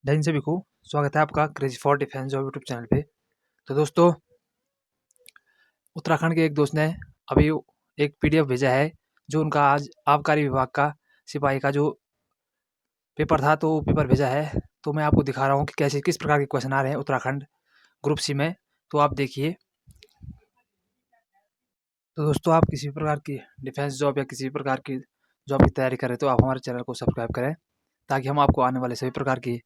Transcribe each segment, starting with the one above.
जय हिंद सभी को। स्वागत है आपका crazy for defence job YouTube channel पे। तो दोस्तों, उत्तराखंड के एक दोस्त ने अभी एक पीडीएफ भेजा है जो उनका आज आबकारी विभाग का सिपाही का जो पेपर था, तो वो पेपर भेजा है। तो मैं आपको दिखा रहा हूँ कि कैसे किस प्रकार के क्वेश्चन आ रहे हैं उत्तराखंड ग्रुप सी में। तो आप देखिए। तो दोस्तों, आप किसी भी प्रकार की डिफेंस जॉब या किसी भी प्रकार की जॉब की तैयारी करें तो आप हमारे चैनल को सब्सक्राइब करें, ताकि हम आपको आने वाले सभी प्रकार की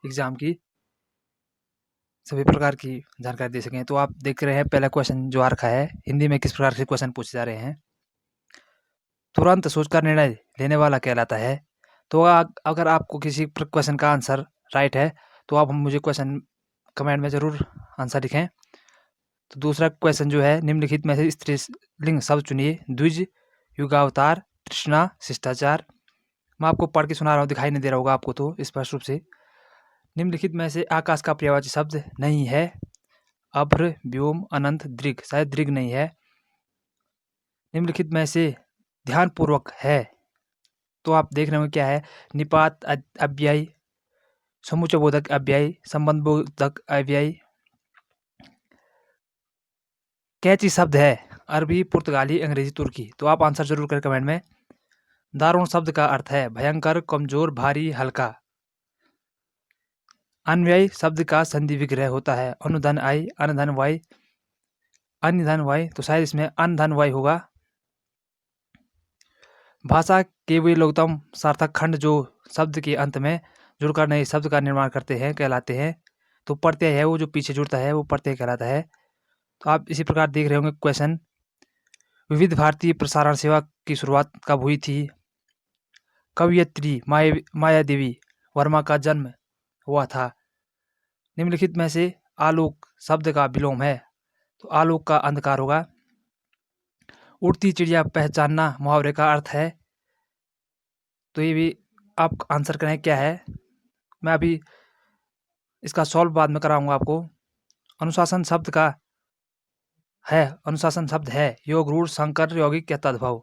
एग्ज़ाम की सभी प्रकार की जानकारी दे सकें। तो आप देख रहे हैं पहला क्वेश्चन जो आ रखा है, हिंदी में किस प्रकार से क्वेश्चन पूछे जा रहे हैं। तुरंत सोचकर निर्णय लेने वाला कहलाता है। तो अगर आपको किसी क्वेश्चन का आंसर राइट है तो आप मुझे क्वेश्चन कमेंट में ज़रूर आंसर लिखें। तो दूसरा क्वेश्चन जो है, निम्नलिखित में से स्त्रीलिंग शब्द चुनिए। द्विज, युगावतार, तृष्णा, शिष्टाचार। मैं आपको पढ़ के सुना रहा हूँ, दिखाई नहीं दे रहा होगा आपको तो स्पष्ट रूप से। निम्नलिखित में से आकाश का पर्यायवाची शब्द नहीं है। अभ्र, व्योम, अनंत, दृग। शायद दृग नहीं है। निम्नलिखित में से ध्यानपूर्वक है। तो आप देख रहे हो क्या है। निपात अव्यय, समुच्चयबोधक अव्यय, संबंधबोधक अव्यय। कैची शब्द है। अरबी, पुर्तगाली, अंग्रेजी, तुर्की। तो आप आंसर जरूर करें कमेंट में। दारुण शब्द का अर्थ है भयंकर, कमजोर, भारी, हल्का। अन्वय शब्द का संधि विग्रह होता है अनुधन आई, अनधन वाई, अन्यधन वाई। तो शायद इसमें अनधन वाई होगा। भाषा के वे लघुतम सार्थक खंड जो शब्द के अंत में जुड़कर नए शब्द का निर्माण करते हैं कहलाते हैं। तो प्रत्यय है वो जो पीछे जुड़ता है वो प्रत्यय कहलाता है। तो आप इसी प्रकार देख रहे होंगे क्वेश्चन। विविध भारतीय प्रसारण सेवा की शुरुआत कब हुई थी। कवयित्री माया देवी वर्मा का जन्म हुआ था। निम्नलिखित में से आलोक शब्द का विलोम है। तो आलोक का अंधकार होगा। उड़ती चिड़िया पहचानना मुहावरे का अर्थ है। तो ये भी आप आंसर करें क्या है। मैं अभी इसका सॉल्व बाद में कराऊंगा आपको। अनुशासन शब्द का है, अनुशासन शब्द है योग, रूढ़, संकर, यौगिक या तद्भव।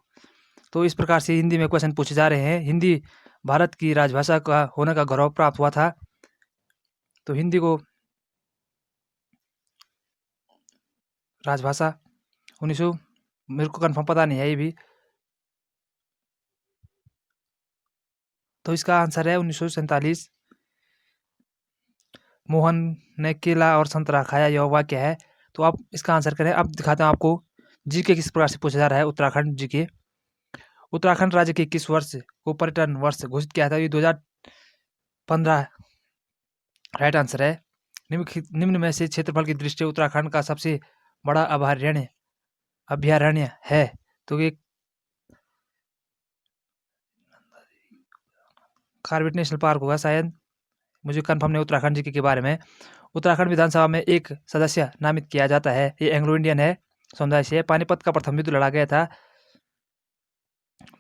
तो इस प्रकार से हिंदी में क्वेश्चन पूछे जा रहे हैं। हिंदी भारत की राजभाषा का होने का गौरव प्राप्त हुआ था। तो हिंदी को राजभाषा 1900, मेरे को कंफर्म पता नहीं है ये भी। तो इसका आंसर है 1947। मोहन ने केला और संतरा खाया, यह वाक्य है। तो आप इसका आंसर करें। अब दिखाते हैं आपको जीके किस प्रकार से पूछा जा रहा है। उत्तराखंड जीके। उत्तराखंड राज्य के किस वर्ष को पर्यटन वर्ष घोषित किया था। ये 2015 राइट आंसर है। निम्न में से क्षेत्रफल की दृष्टि उत्तराखंड का सबसे बड़ा अभयारण्य है। तो ये कार्बेट नेशनल पार्क होगा शायद, मुझे कंफर्म नहीं उत्तराखंड जीके के बारे में। उत्तराखंड विधानसभा में एक सदस्य नामित किया जाता है। ये एंग्लो इंडियन है समुदाय से। पानीपत का प्रथम युद्ध लड़ा गया था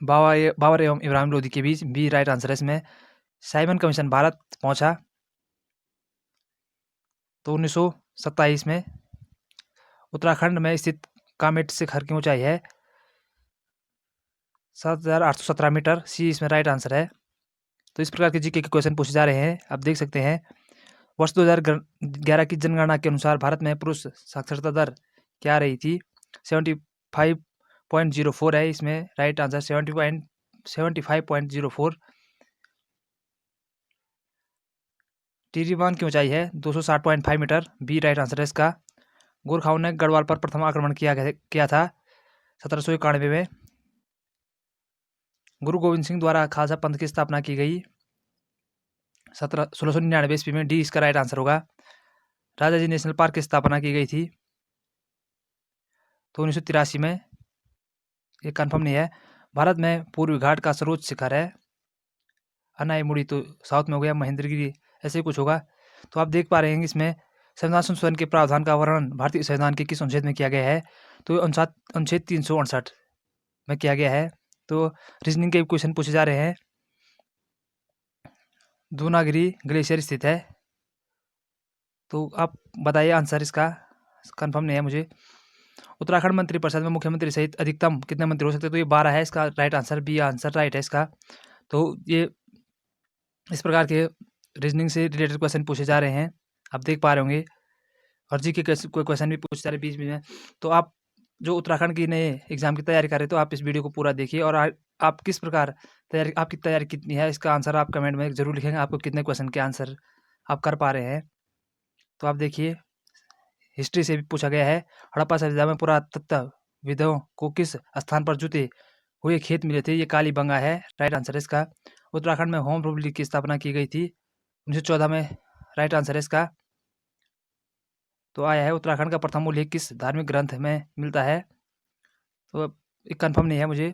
बाबर एवं इब्राहिम लोधी के बीच। बी राइट आंसर है इसमें। साइमन कमीशन भारत पहुंचा तो 1927 में। उत्तराखंड में स्थित कामेट शिखर की ऊंचाई है 7,817 मीटर। सी इसमें राइट आंसर है। तो इस प्रकार के जीके के क्वेश्चन पूछे जा रहे हैं। आप देख सकते हैं वर्ष 2011 की जनगणना के अनुसार भारत में पुरुष साक्षरता दर क्या रही थी। 75.04 है इसमें राइट आंसर। 75.04। टिहरी की ऊंचाई है 260.5 मीटर। बी राइट आंसर है इसका। गोरखाओं ने गढ़वाल पर प्रथम आक्रमण किया था 1791 में। गुरु गोविंद सिंह द्वारा खालसा पंथ की स्थापना की गई 1699 ईस्वी में। डी इसका राइट आंसर होगा। राजा जी नेशनल पार्क की स्थापना की गई थी तो 1983 में। ये कंफर्म नहीं है। भारत में पूर्वी घाट का सर्वोच्च शिखर है अनाईमुड़ी, तो साउथ में हो गया। महेंद्रगिरी ऐसे ही कुछ होगा। तो आप देख पा रहे हैं इसमें संविधान संशोधन के प्रावधान का वर्णन भारतीय संविधान के किस अनुच्छेद में किया गया है। तो अनुच्छेद 368 में किया गया है। तो रीजनिंग के क्वेश्चन पूछे जा रहे हैं। दूनागिरी ग्लेशियर स्थित है। तो आप बताइए आंसर इसका, कंफर्म नहीं है मुझे। उत्तराखंड मंत्रिपरिषद में मुख्यमंत्री सहित अधिकतम कितने मंत्री हो सकते हैं। तो ये 12 है इसका right answer. B answer right है इसका। तो ये इस प्रकार के रीजनिंग से रिलेटेड क्वेश्चन पूछे जा रहे हैं, आप देख पा रहे होंगे। और जी के कोई क्वेश्चन भी पूछे जा रहे बीच में। तो आप जो उत्तराखंड की नए एग्जाम की तैयारी कर रहे हैं, तो आप इस वीडियो को पूरा देखिए। और आप किस प्रकार तैयारी, आपकी तैयारी कितनी है, इसका आंसर आप कमेंट में जरूर लिखेंगे। आपको कितने क्वेश्चन के आंसर आप कर पा रहे हैं। तो आप देखिए, हिस्ट्री से भी पूछा गया है, हड़प्पा सभ्यता में पुरातत्वविदों को किस स्थान पर जुते हुए खेत मिले थे? ये कालीबंगा है राइट आंसर है इसका। उत्तराखंड में होम रिपब्लिक की स्थापना की गई थी 1914 में, राइट आंसर है इसका। तो आया है, उत्तराखंड का प्रथम उल्लेख किस धार्मिक ग्रंथ में मिलता है? तो ये कंफर्म नहीं है मुझे,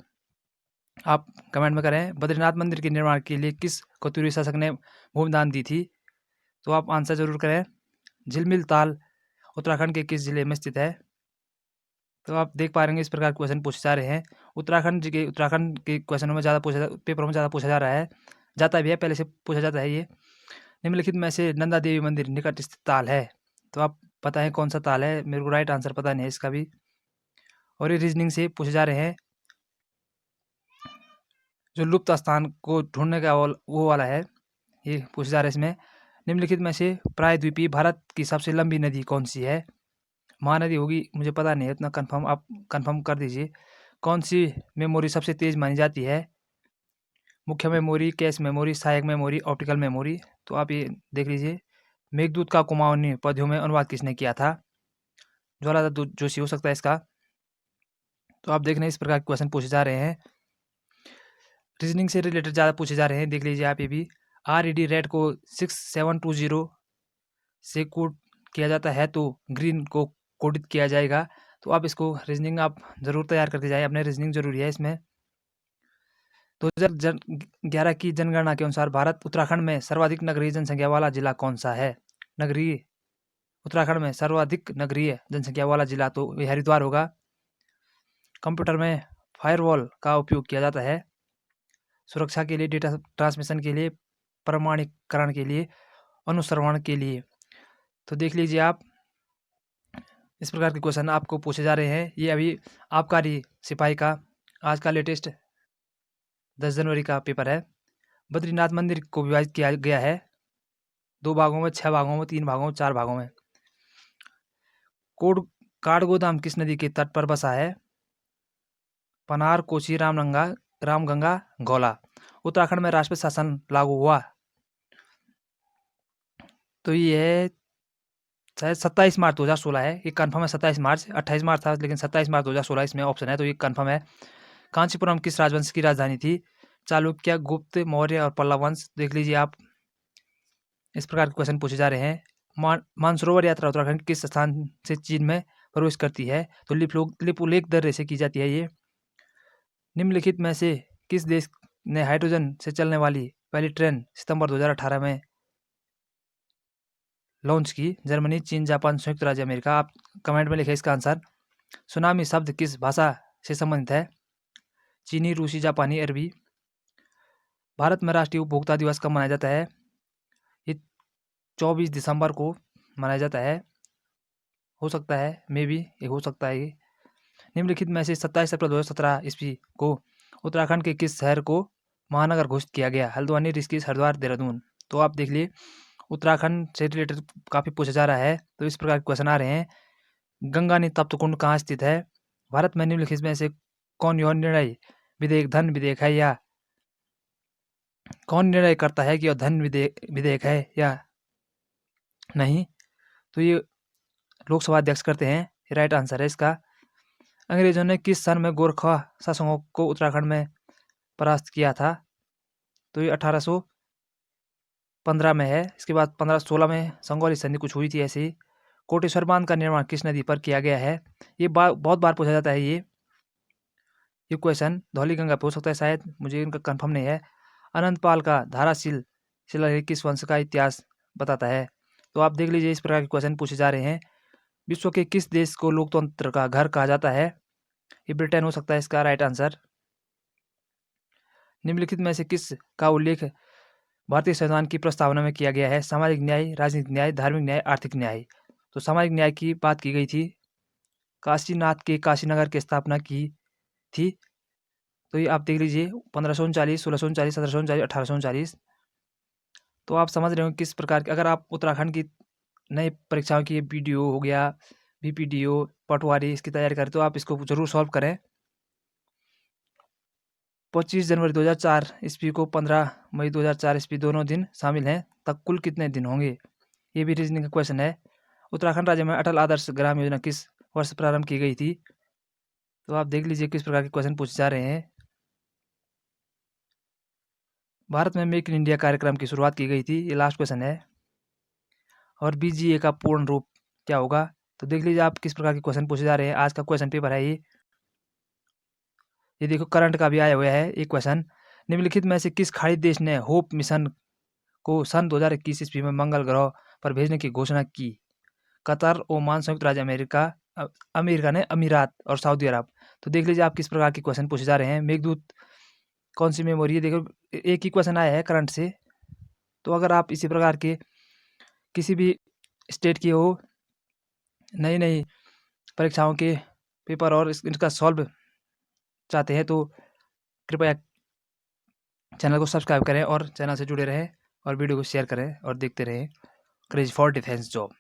आप कमेंट में करें। बद्रीनाथ मंदिर के निर्माण के लिए किस कतूरी शासक ने भूमि दान दी थी? तो आप आंसर जरूर करें। झिलमिल ताल उत्तराखंड के किस जिले में स्थित है? तो आप देख पा रहे हैं इस प्रकार क्वेश्चन पूछे जा रहे हैं। उत्तराखंड के क्वेश्चनों में पेपरों में ज़्यादा पूछा जा रहा है, जाता भी है, पहले से पूछा जाता है ये। निम्नलिखित में से नंदा देवी मंदिर निकट स्थित ताल है? तो आप पता है कौन सा ताल है? मेरे को राइट आंसर पता नहीं है इसका भी। और ये रीजनिंग से पूछे जा रहे हैं, जो लुप्त स्थान को ढूंढने का वो वाला है, ये पूछा जा रहा है इसमें। निम्नलिखित में से प्रायद्वीपीय भारत की सबसे लंबी नदी कौन सी है? महानदी होगी, मुझे पता नहीं है इतना कंफर्म, आप कंफर्म कर दीजिए। कौन सी मेमोरी सबसे तेज मानी जाती है? मुख्य मेमोरी, कैश मेमोरी, सहायक मेमोरी, ऑप्टिकल मेमोरी। तो आप ये देख लीजिए। मेघदूत का कुमाऊनी पद्यों में अनुवाद किसने किया था? ज्वालादत्त जोशी हो सकता है इसका। तो आप देख रहे हैं इस प्रकार के क्वेश्चन पूछे जा रहे हैं, रीजनिंग से रिलेटेड ज़्यादा पूछे जा रहे हैं। देख लीजिए आप ये भी। RED रेड को 6720 से कोड किया जाता है, तो ग्रीन को कोडित किया जाएगा। तो आप इसको रीजनिंग आप ज़रूर तैयार करके जाएँ, अपने रीजनिंग ज़रूरी है इसमें। 2011 की जनगणना के अनुसार उत्तराखंड में सर्वाधिक नगरीय जनसंख्या वाला जिला कौन सा है? उत्तराखंड में सर्वाधिक नगरीय जनसंख्या वाला जिला तो ये हरिद्वार होगा। कंप्यूटर में फायरवॉल का उपयोग किया जाता है सुरक्षा के लिए, डेटा ट्रांसमिशन के लिए, प्रमाणीकरण के लिए, अनुश्रवण के लिए। तो देख लीजिए आप, इस प्रकार के क्वेश्चन आपको पूछे जा रहे हैं। ये अभी आबकारी सिपाही का आज का लेटेस्ट 10 जनवरी का पेपर है। बद्रीनाथ मंदिर को विभाजित किया गया है 2 भागों में, 6 भागों में, 3 भागों में, 4 भागों में। काठगोदाम किस नदी के तट पर बसा है? पनार, कोसी, रामगंगा, गौला। उत्तराखंड में राष्ट्रपति शासन लागू हुआ तो ये शायद 27 मार्च 2016 है, ये कन्फर्म है। 27 मार्च, 28 मार्च था लेकिन 27 मार्च 2016 इसमें ऑप्शन है, तो ये कन्फर्म है। कांचीपुरम किस राजवंश की राजधानी थी? चालुक्य, गुप्त, मौर्य और पल्लव वंश। देख लीजिए आप, इस प्रकार के क्वेश्चन पूछे जा रहे हैं। मानसरोवर यात्रा उत्तराखंड किस स्थान से चीन में प्रवेश करती है? तो लिपुलेख दर्रे से की जाती है ये। निम्नलिखित में से किस देश ने हाइड्रोजन से चलने वाली पहली ट्रेन सितंबर 2018 में लॉन्च की? जर्मनी, चीन, जापान, संयुक्त राज्य अमेरिका। आप कमेंट में लिखें इसका आंसर। सुनामी शब्द किस भाषा से संबंधित है? चीनी, रूसी, जापानी, अरबी। भारत में राष्ट्रीय उपभोक्ता दिवस कब मनाया जाता है? ये 24 दिसंबर को मनाया जाता है, हो सकता है, मे बी ये हो सकता है। निम्नलिखित में से 27 अप्रैल 2017 ईस्वी को उत्तराखंड के किस शहर को महानगर घोषित किया गया? हल्द्वानी, ऋषिकेश, हरिद्वार, देहरादून। तो आप देख लिए, उत्तराखंड से रिलेटेड काफ़ी पूछा जा रहा है, तो इस प्रकार के क्वेश्चन आ रहे हैं। गंगानी तप्तकुंड कहाँ स्थित है? भारत में निम्नलिखित में से कौन यौन निर्णय विधेयक धन विधेयक है, या कौन निर्णय करता है कि यह धन विधेयक है या नहीं? तो ये लोकसभा अध्यक्ष करते हैं, राइट आंसर है इसका। अंग्रेजों ने किस सन में गोरखा शासकों को उत्तराखंड में परास्त किया था? तो ये 1815 में है। इसके बाद 1516 में संगौली संधि कुछ हुई थी ऐसे ही। कोटेश्वर बांध का निर्माण किस नदी पर किया गया है? ये बहुत बार पूछा जाता है ये क्वेश्चन। धौलीगंगा पे हो सकता है शायद, मुझे इनका कंफर्म नहीं है। अनंतपाल का धाराशिल शिलालेख किस वंश का इतिहास बताता है? तो आप देख लीजिए, इस प्रकार के क्वेश्चन पूछे जा रहे हैं। विश्व के किस देश को लोकतंत्र का घर कहा जाता है? ये ब्रिटेन हो सकता है इसका राइट आंसर। निम्नलिखित में से किस का उल्लेख भारतीय संविधान की प्रस्तावना में किया गया है? सामाजिक न्याय, राजनीतिक न्याय, धार्मिक न्याय, आर्थिक न्याय। तो सामाजिक न्याय की बात की गई थी। काशीनाथ के काशीनगर की स्थापना की थी। तो ये आप देख लीजिए, 1539, 1639, 1739, 1839। तो आप समझ रहे हो किस प्रकार की, अगर आप उत्तराखंड की नई परीक्षाओं की बीडीओ हो गया, बीपीडीओ, पटवारी, इसकी तैयारी करें तो आप इसको ज़रूर सॉल्व करें। 25 जनवरी 2004 ईस्वी को 15 मई 2004 ईस्वी दोनों दिन शामिल हैं, तब कुल कितने दिन होंगे? ये भी रीजनिंग का क्वेश्चन है। उत्तराखंड राज्य में अटल आदर्श ग्राम योजना किस वर्ष प्रारंभ की गई थी? तो आप देख लीजिए किस प्रकार के क्वेश्चन पूछे जा रहे हैं। भारत में मेक इन इंडिया कार्यक्रम की शुरुआत की गई थी, ये लास्ट क्वेश्चन है। और बीजीए का पूर्ण रूप क्या होगा? तो देख लीजिए आप किस प्रकार के क्वेश्चन पूछे जा रहे हैं। आज का क्वेश्चन पेपर है ये देखो करंट का भी आया हुआ है एक क्वेश्चन। निम्नलिखित में से किस खाड़ी देश ने होप मिशन को सन 2021 ईस्वी में मंगल ग्रह पर भेजने की घोषणा की? कतर, ओमान, संयुक्त राज्य अमेरिका, अमेरिका ने अमीरात और सऊदी अरब। तो देख लीजिए आप किस प्रकार के क्वेश्चन पूछे जा रहे हैं। मेघदूत कौन सी मेमोरी है? देखो एक ही क्वेश्चन आया है करंट से। तो अगर आप इसी प्रकार के किसी भी स्टेट की हो नई नई परीक्षाओं के पेपर और इनका सॉल्व चाहते हैं तो कृपया चैनल को सब्सक्राइब करें और चैनल से जुड़े रहें और वीडियो को शेयर करें और देखते रहें क्रेज फॉर डिफेंस जॉब।